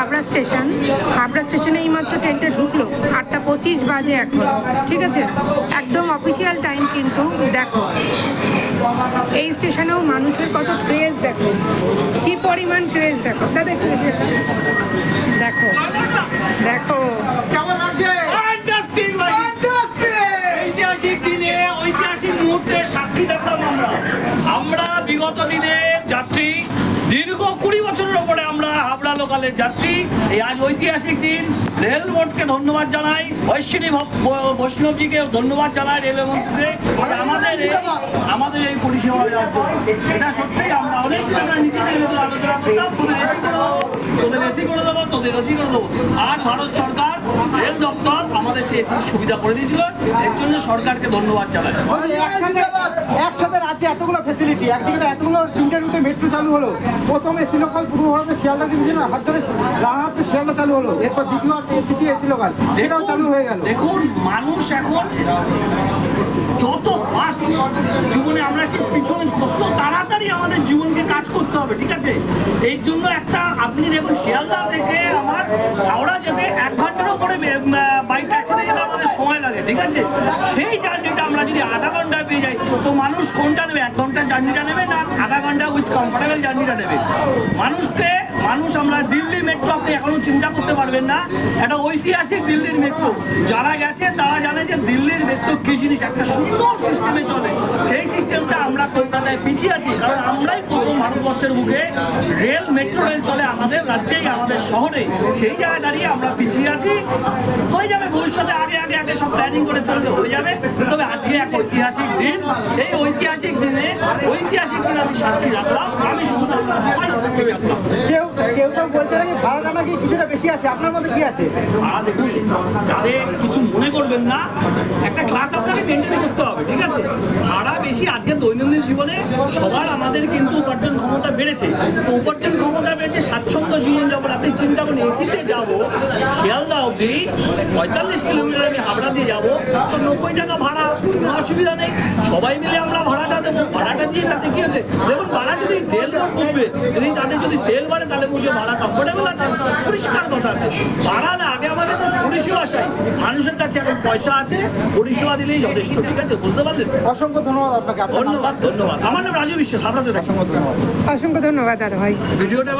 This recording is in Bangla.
হাবড়া স্টেশন। হাবড়া স্টেশনে এইমাত্র ট্রেনটা ঢুকলো, 8:25 বাজে এখন, ঠিক আছে? একদম অফিসিয়াল টাইম কিন্তু। দেখো এই স্টেশনেও মানুষের কত ক্রেজ, দেখো কি পরিমাণ ক্রেজ, দেখো দেখো দেখো দেখো কেমন লাগছে? ঐতিহাসিক দিনে ঐতিহাসিক মুহূর্তের সাক্ষী থাকলাম আমরা বিগত দিনে যাত্রী, দীর্ঘ 20 বছরের ওপরে আমরা হাবড়া লোকালের যাত্রী। এই আজ ঐতিহাসিক দিন, রেল বোর্ডকে ধন্যবাদ জানাই, ঐশ্বরী বৈষ্ণবজিকে ধন্যবাদ জানাই, রেলের মন্ত্রী আমাদের এই পরিষেবা দেওয়ার জন্য। এটা সত্যিই আমরা অনেক নীতিদের ভেতরে আলোচনা করলাম, তোদের এসি করে দেবো, তোদের এসি করে দেবো। আর ভারত সরকার রেল দপ্তর আমাদের সেই এসির সুবিধা করে দিয়েছিল, এর জন্য সরকারকে ধন্যবাদ জানাই। একসাথে রাজ্যে এতগুলো ফেসিলিটি, একদিকে তো এতগুলো 3টে রুটে মেট্রো চালু হলো। প্রথম এসি লোকাল পূর্ব ভারতের শিয়ালদা ডিভিশন হাত ধরে রানাঘাট শিয়ালদা চালু হলো, এরপর দ্বিতীয় এসি লোকাল সেটাও চালু হয়ে গেল। দেখুন মানুষ এখন যত ফাস্ট জীবনে আমরা সে পিছনে কত তাড়াতাড়ি আমাদের জীবনকে কাজ করতে হবে, ঠিক আছে? এই জন্য একটা আপনি দেখুন শিয়ালদা থেকে আমার হাওড়া যেতে 1 ঘন্টার উপরে বাইক ট্যাক্সিতে যেতে আমাদের সময় লাগে, ঠিক আছে? সেই জার্নিটা আমরা যদি আধা ঘন্টায় পেয়ে যাই, তো মানুষ কোনটা নেবে? 1 ঘন্টার জার্নিটা নেবে না আধা ঘন্টা উইথ কমফোর্টেবল জার্নিটা নেবে? মানুষ আমরা দিল্লি মেট্রো আপনি এখনো চিন্তা করতে পারবেন না, একটা ঐতিহাসিক দিল্লির মেট্রো। যারা গেছে তারা জানে যে দিল্লির মেট্রো কি জিনিস, একটা সুন্দর সিস্টেমে চলে। সেই সিস্টেমটা আমরা কলকাতায় পিছিয়ে আছি, কারণ আমরাই প্রথম ভারতবর্ষের বুকে রেল মেট্রো রেল চলে আমাদের রাজ্যেই, আমাদের শহরে। সেই জায়গায় দাঁড়িয়ে আমরা পিছিয়ে আছি। হয়ে যাবে ভবিষ্যতে, আগে সব প্ল্যানিং করে চলতে হয়ে যাবে। তবে আজকে এক ঐতিহাসিক দিন, এই ঐতিহাসিক দিনে আমি সাক্ষী রাখলাম। আমি শুধু কেউ বলছে নাকি ভাড়াটা নাকি কিছুটা বেশি আছে, আপনার মধ্যে কি আছে? দেখুন, যাদের কিছু মনে করবেন না, একটা ক্লাস আপনাকে মেনটেন করতে হবে, ঠিক আছে? ভাড়া বেশি আজকে দৈনন্দিন জীবনে সবার আমাদের কিন্তু উপার্জন ক্ষমতা বেড়েছে, তো উপার্জন ক্ষমতা বেড়েছে, স্বাচ্ছন্দ্য জীবনযাপন। আপনি চিন্তা করুন, এসিতে যাবো শিয়ালদা অবধি 45 কিলোমিটার আমি হাবড়া দিয়ে যাবো, তো 90 টাকা ভাড়া, কোনো অসুবিধা নেই। সবাই মিলে আমরা ভাড়াটা দেবো, ভাড়াটা দিয়ে তাতে কি হচ্ছে দেখুন, ভাড়া যদি রেল বোর্ড বুঝবে, যদি তাদের যদি সেল বাড়ে তাহলে বুঝবে ভাড়া কমফোর্টেবল আছে, পরিষ্কার কথা আছে। ভাড়া না, আগে আমাদের তো পরিষেবা চাই। মানুষের কাছে এখন পয়সা আছে, পরিষেবা দিলেই যথেষ্ট, ঠিক আছে? বুঝতে পারলেন? অসংখ্য ধন্যবাদ আপনাকে। ধন্যবাদ। আমার নাম রাজু বিশ্বাস, আপনাদের অসংখ্য ধন্যবাদ দাদা ভাই। ভিডিওটা